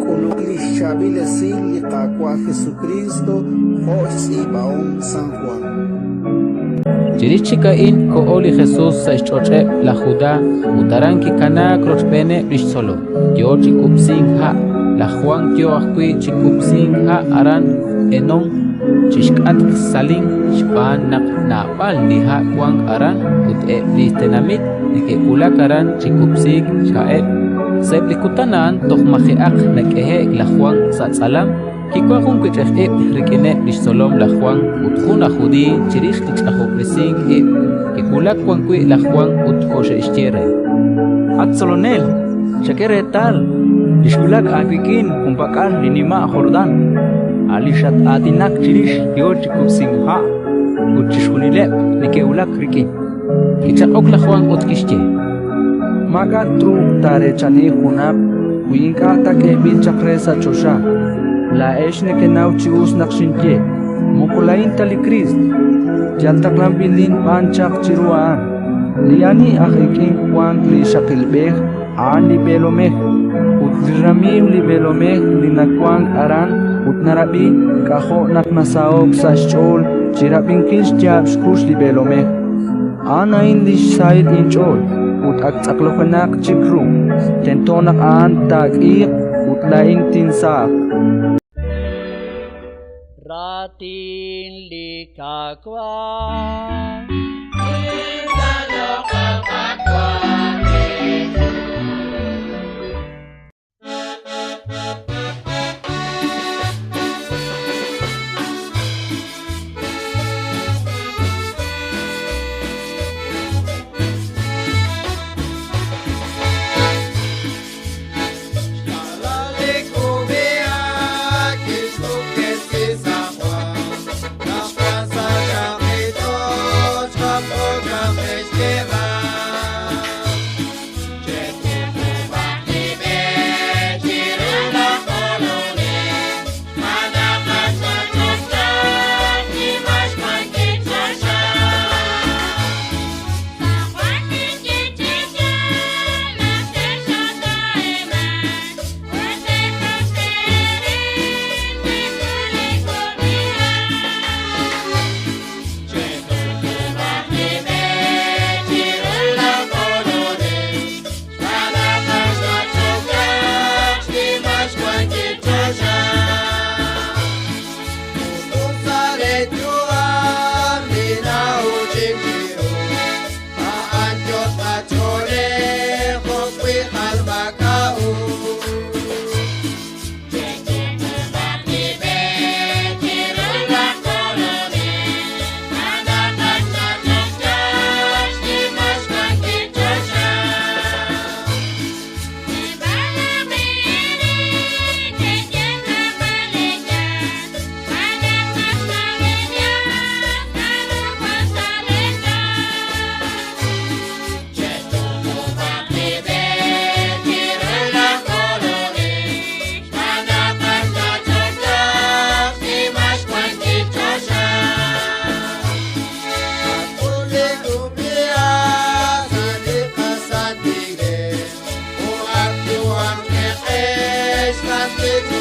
Kulukli Shabile Sili Kakwa Jesucristo, Hoxi Baon San Juan. Chirichikain ko oli Jesús sa ichoche la Judá, utaranki kana krochpene rishsolo. Yo chikupsin ha, la Juan yo akui chikupsin ha aran enon, chishkat salin shpanak napal ni ha Juan aran, ut listenamit, nike kulakaran chikupsik shae. Seplikutanaan toh mahiak nakehe la Juan sa salam, Kikuakun kuchef rikene rishsolom la Juan utjuna judí chirish tichahopesing kikulak kui la Juan utjoshe ishtiere. Atsolonel, shakere tal, lishkulak apikin kumpakal linima Jordan, alishat adinak chirish yochikupsing ha, uchishkunilep nikeulak riki. Kichakok la Juan utkishtie. Maga tru tare chani hunap, kuinka take binchakresa chosha. La eshne que nauchi us nakshinje, mukulain tali Christ, jaltaklam bindin panchak chiruaan, liani ahikin Juan li shakilbeh, an li belomeh, utramim li belomeh li nakwang aran, utnarabi, kaho naknasaok sa shol, chirapin kinshjab shkush li belomeh, anain li shaid inchol, utaktaklokanak chikru, tentonak an tag-ik, utlaing tinsak. Ratin likakwa Plastic